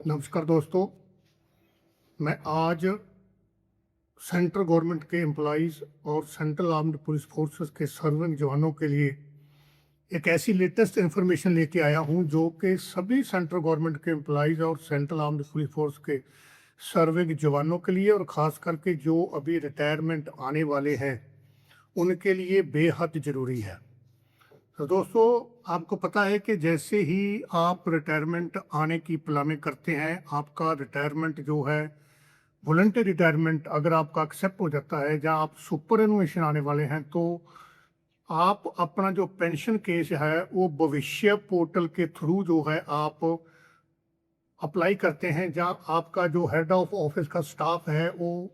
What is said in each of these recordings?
नमस्कार दोस्तों। मैं आज सेंट्रल गवर्नमेंट के एम्प्लॉइज़ और सेंट्रल आर्म्ड पुलिस फोर्सेस के सर्विंग जवानों के लिए एक ऐसी लेटेस्ट इन्फॉर्मेशन लेके आया हूं जो कि सभी सेंट्रल गवर्नमेंट के एम्प्लॉइज़ और सेंट्रल आर्म्ड पुलिस फोर्स के सर्विंग जवानों के लिए और ख़ास करके जो अभी रिटायरमेंट आने वाले हैं उनके लिए बेहद ज़रूरी है। तो दोस्तों, आपको पता है कि जैसे ही आप रिटायरमेंट आने की प्लानिंग करते हैं, आपका रिटायरमेंट जो है वॉलंटरी रिटायरमेंट अगर आपका एक्सेप्ट हो जाता है, जहां आप सुपर एनुएशन आने वाले हैं, तो आप अपना जो पेंशन केस है वो भविष्य पोर्टल के थ्रू जो है आप अप्लाई करते हैं, जहां आपका जो हेड ऑफ ऑफिस का स्टाफ है वो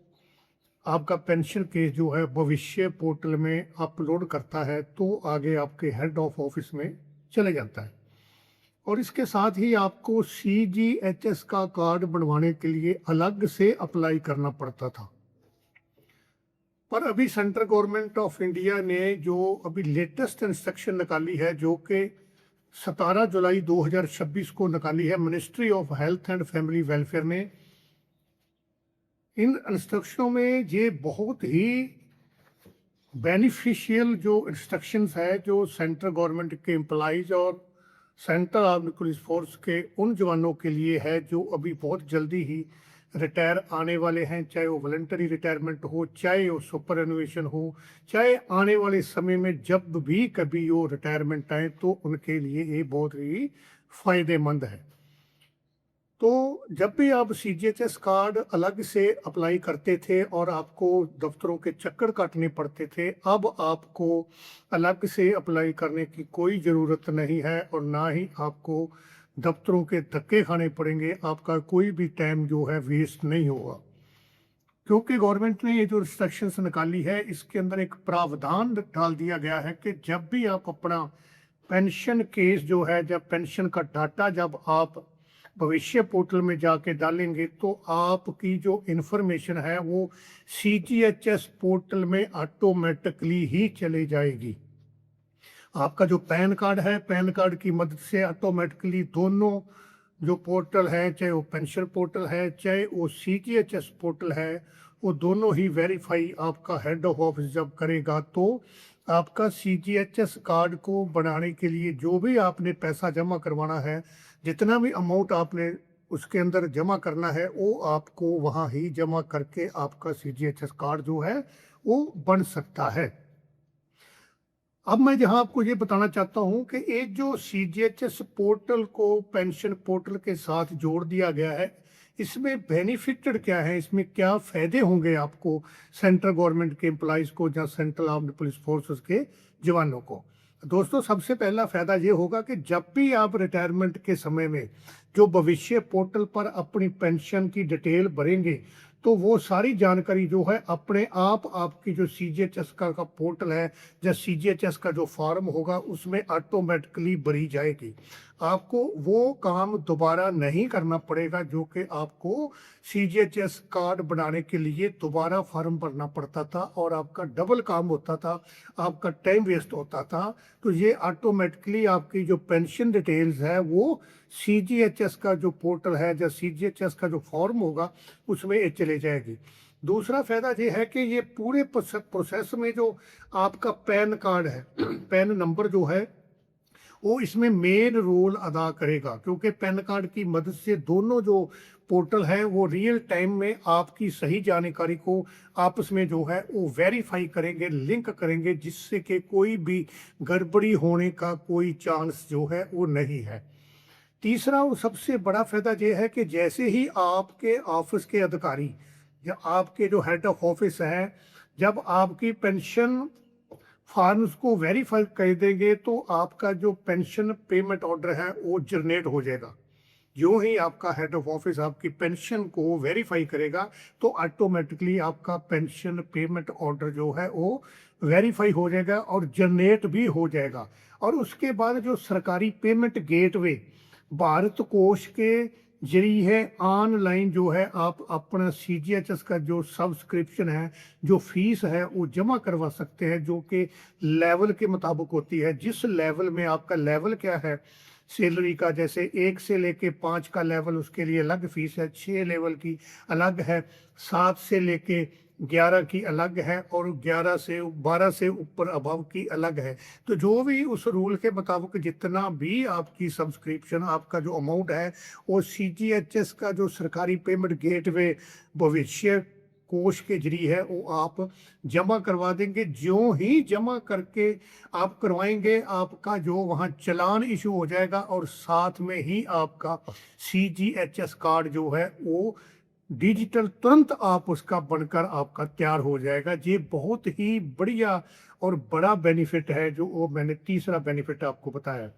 आपका पेंशन केस जो है भविष्य पोर्टल में अपलोड करता है, तो आगे आपके हेड ऑफ ऑफिस में चले जाता है। और इसके साथ ही आपको CGHS का कार्ड बनवाने के लिए अलग से अप्लाई करना पड़ता था। पर अभी सेंट्रल गवर्नमेंट ऑफ इंडिया ने जो अभी लेटेस्ट इंस्ट्रक्शन निकाली है, जो कि 17 जुलाई 2026 को निकाली है ministry of health and family welfare ने, इन इंस्ट्रक्शनों में ये बहुत ही बेनिफिशियल जो इंस्ट्रक्शंस है जो सेंट्रल गवर्नमेंट के एम्प्लॉइज और सेंट्रल आर्म्ड पुलिस फोर्स के उन जवानों के लिए है जो अभी बहुत जल्दी ही रिटायर आने वाले हैं, चाहे वो वॉलंटरी रिटायरमेंट हो, चाहे वो सुपर एनुएशन हो, चाहे आने वाले समय में जब भी कभी वो रिटायरमेंट आए, तो उनके लिए ये बहुत ही फायदेमंद है। तो जब भी आप CGHS कार्ड अलग से अप्लाई करते थे और आपको दफ्तरों के चक्कर काटने पड़ते थे, अब आपको अलग से अप्लाई करने की कोई ज़रूरत नहीं है और ना ही आपको दफ्तरों के धक्के खाने पड़ेंगे। आपका कोई भी टाइम जो है वेस्ट नहीं होगा, क्योंकि गवर्नमेंट ने ये जो रिस्ट्रिक्शंस निकाली है इसके अंदर एक प्रावधान डाल दिया गया है कि जब भी आप अपना पेंशन केस जो है, जब पेंशन का डाटा जब आप भविष्य पोर्टल में जाके डालेंगे, तो आपकी जो इन्फॉर्मेशन है वो CGHS पोर्टल में ऑटोमेटिकली ही चली जाएगी। आपका जो पैन कार्ड है, पैन कार्ड की मदद से ऑटोमेटिकली दोनों जो पोर्टल है, चाहे वो पेंशन पोर्टल है, चाहे वो CGHS पोर्टल है, वो दोनों ही वेरीफाई आपका हेड ऑफ ऑफिस जब करेगा, तो आपका CGHS कार्ड को बनाने के लिए जो भी आपने पैसा जमा करवाना है, जितना भी अमाउंट आपने उसके अंदर जमा करना है, वो आपको वहाँ ही जमा करके आपका CGHS कार्ड जो है वो बन सकता है। अब मैं जहां आपको ये बताना चाहता हूं कि एक जो CGHS पोर्टल को पेंशन पोर्टल के साथ जोड़ दिया गया है, इसमें बेनिफिटेड क्या है, इसमें क्या फायदे होंगे आपको, सेंट्रल गवर्नमेंट के एम्प्लॉइज को या सेंट्रल आर्म्ड पुलिस फोर्सेस के जवानों को। दोस्तों, सबसे पहला फायदा ये होगा कि जब भी आप रिटायरमेंट के समय में जो भविष्य पोर्टल पर अपनी पेंशन की डिटेल भरेंगे, तो वो सारी जानकारी जो है अपने आप आपकी जो CGHS का पोर्टल है या CGHS का जो फॉर्म होगा उसमें ऑटोमेटिकली भरी जाएगी। आपको वो काम दोबारा नहीं करना पड़ेगा जो कि आपको CGHS कार्ड बनाने के लिए दोबारा फॉर्म भरना पड़ता था और आपका डबल काम होता था, आपका टाइम वेस्ट होता था। तो ये ऑटोमेटिकली आपकी जो पेंशन डिटेल्स है वो CGHS का जो पोर्टल है या CGHS का जो फॉर्म होगा उसमें ये चले जाएगी। दूसरा फायदा ये है कि ये पूरे प्रोसेस में जो आपका पैन कार्ड है, पैन नंबर जो है वो इसमें मेन रोल अदा करेगा, क्योंकि पैन कार्ड की मदद से दोनों जो पोर्टल है वो रियल टाइम में आपकी सही जानकारी को आपस में जो है वो वेरीफाई करेंगे, लिंक करेंगे, जिससे कि कोई भी गड़बड़ी होने का कोई चांस जो है वो नहीं है। तीसरा और सबसे बड़ा फायदा यह है कि जैसे ही आपके ऑफिस के अधिकारी या आपके जो हेड ऑफ ऑफिस हैं, जब आपकी पेंशन फॉर्म्स को वेरीफाई कर देंगे, तो आपका जो पेंशन पेमेंट ऑर्डर है वो जनरेट हो जाएगा। यूं ही आपका हेड ऑफ ऑफिस आपकी पेंशन को वेरीफाई करेगा, तो ऑटोमेटिकली आपका पेंशन पेमेंट ऑर्डर जो है वो वेरीफाई हो जाएगा और जनरेट भी हो जाएगा। और उसके बाद जो सरकारी पेमेंट गेटवे भारत कोष के जरिए ऑनलाइन जो है आप अपना CGHS का जो सब्सक्रिप्शन है, जो फीस है वो जमा करवा सकते हैं, जो कि लेवल के मुताबिक होती है। जिस लेवल में आपका लेवल क्या है सैलरी का, जैसे 1 से लेके 5 का लेवल उसके लिए अलग फीस है, 6 लेवल की अलग है, 7 से लेके 11 की अलग है और 12 से ऊपर अबव की अलग है। तो जो भी उस रूल के मुताबिक जितना भी आपकी सब्सक्रिप्शन, आपका जो अमाउंट है वो सीजीएचएस का जो सरकारी पेमेंट गेटवे भविष्य कोष के जरिए है वो आप जमा करवा देंगे। जो ही जमा करके आप करवाएंगे, आपका जो वहाँ चलान इशू हो जाएगा और साथ में ही आपका सीजीएचएस कार्ड जो है वो डिजिटल तुरंत आप उसका बनकर आपका तैयार हो जाएगा। ये बहुत ही बढ़िया और बड़ा बेनिफिट है जो वो मैंने तीसरा बेनिफिट आपको बताया।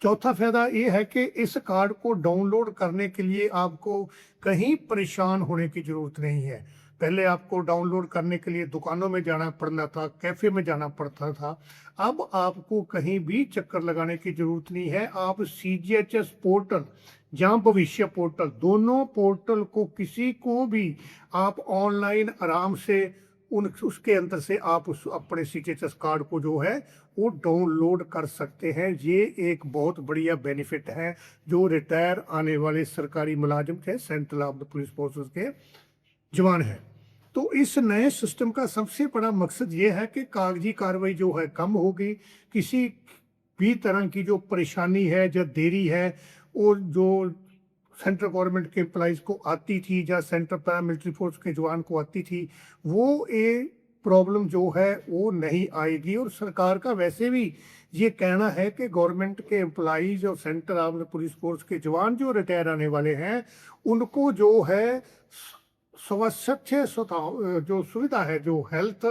चौथा फायदा ये है कि इस कार्ड को डाउनलोड करने के लिए आपको कहीं परेशान होने की जरूरत नहीं है। पहले आपको डाउनलोड करने के लिए दुकानों में जाना पड़ना था, कैफे में जाना पड़ता था। अब आपको कहीं भी चक्कर लगाने की जरूरत नहीं है। आप सीजीएचएस पोर्टल या भविष्य पोर्टल, दोनों पोर्टल को किसी को भी आप ऑनलाइन आराम से उसके अंदर से आप उस अपने सीजीएचएस कार्ड को जो है वो डाउनलोड कर सकते हैं। ये एक बहुत बढ़िया बेनिफिट है जो रिटायर आने वाले सरकारी मुलाजिम थे, सेंट्रल आर्म्ड पुलिस फोर्सेस के जवान हैं। तो इस नए सिस्टम का सबसे बड़ा मकसद ये है कि कागजी कार्रवाई जो है कम होगी। किसी भी तरह की जो परेशानी है, जो देरी है, और जो सेंट्रल गवर्नमेंट के एम्प्लॉइज को आती थी या सेंट्रल पैरामिलिट्री फोर्स के जवान को आती थी, वो एक प्रॉब्लम जो है वो नहीं आएगी। और सरकार का वैसे भी ये कहना है कि गवर्नमेंट के एम्प्लॉइज और सेंट्रल आर्म्ड पुलिस फोर्स के जवान जो रिटायर आने वाले हैं उनको जो है स्वास्थ्य जो सुविधा है, जो हेल्थ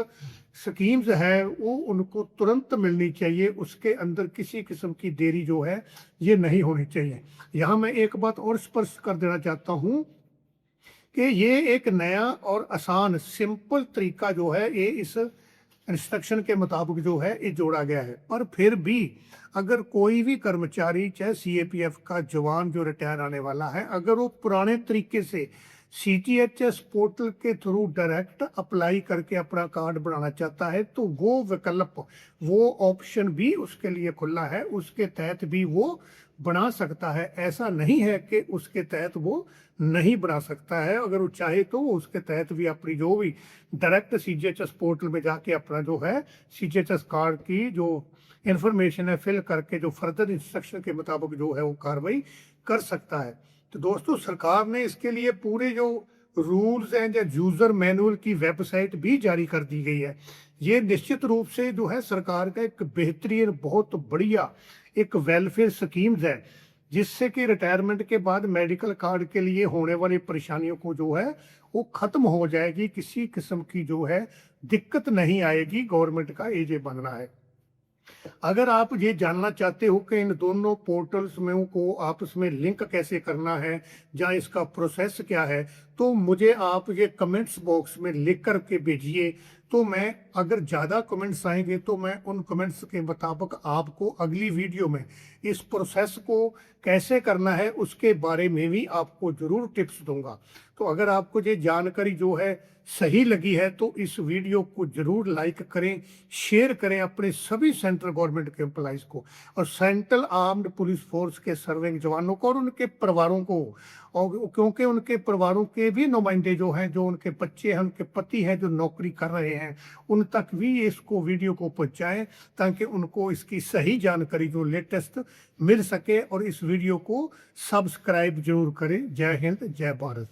स्कीम्स है, वो उनको तुरंत मिलनी चाहिए। उसके अंदर किसी किस्म की देरी जो है ये नहीं होनी चाहिए। यहाँ मैं एक बात और स्पष्ट कर देना चाहता हूँ कि ये एक नया और आसान सिंपल तरीका जो है ये इस इंस्ट्रक्शन के मुताबिक जो है ये जोड़ा गया है। पर फिर भी अगर कोई भी कर्मचारी, चाहे सीएपीएफ का जवान जो रिटायर आने वाला है, अगर वो पुराने तरीके से सीजीएचएस पोर्टल के थ्रू डायरेक्ट अप्लाई करके अपना कार्ड बनाना चाहता है तो वो विकल्प, वो ऑप्शन भी उसके लिए खुला है। उसके तहत भी वो बना सकता है। ऐसा नहीं है कि उसके तहत वो नहीं बना सकता है। अगर वो चाहे तो वो उसके तहत भी अपनी जो भी डायरेक्ट सीजीएचएस पोर्टल में जाके अपना जो है सीजीएचएस कार्ड की जो इंफॉर्मेशन है फिल करके जो फर्दर इंस्ट्रक्शन के मुताबिक जो है वो कार्रवाई कर सकता है। तो दोस्तों, सरकार ने इसके लिए पूरे जो रूल्स हैं या यूजर मैनुअल की वेबसाइट भी जारी कर दी गई है। ये निश्चित रूप से जो है सरकार का एक बेहतरीन, बहुत बढ़िया एक वेलफेयर स्कीम्स है जिससे कि रिटायरमेंट के बाद मेडिकल कार्ड के लिए होने वाली परेशानियों को जो है वो खत्म हो जाएगी। किसी किस्म की जो है दिक्कत नहीं आएगी। गवर्नमेंट का ये बनना है। अगर आप ये जानना चाहते हो कि इन दोनों पोर्टल्स में को आपस में लिंक कैसे करना है या इसका प्रोसेस क्या है, तो मुझे आप ये कमेंट्स बॉक्स में लिख कर के भेजिए। तो मैं, अगर ज़्यादा कमेंट्स आएंगे तो मैं उन कमेंट्स के मुताबिक आपको अगली वीडियो में इस प्रोसेस को कैसे करना है उसके बारे में भी आपको ज़रूर टिप्स दूंगा। तो अगर आपको ये जानकारी जो है सही लगी है तो इस वीडियो को जरूर लाइक करें, शेयर करें अपने सभी सेंट्रल गवर्नमेंट के एम्प्लॉइज को और सेंट्रल आर्म्ड पुलिस फोर्स के सर्विंग जवानों को और उनके परिवारों को। और क्योंकि उनके परिवारों के भी नुमाइंदे जो हैं, जो उनके बच्चे हैं, उनके पति हैं जो नौकरी कर रहे हैं, उन तक भी इसको वीडियो को पहुंचाएं ताकि उनको इसकी सही जानकारी जो लेटेस्ट मिल सके। और इस वीडियो को सब्सक्राइब जरूर करें। जय हिंद, जय भारत।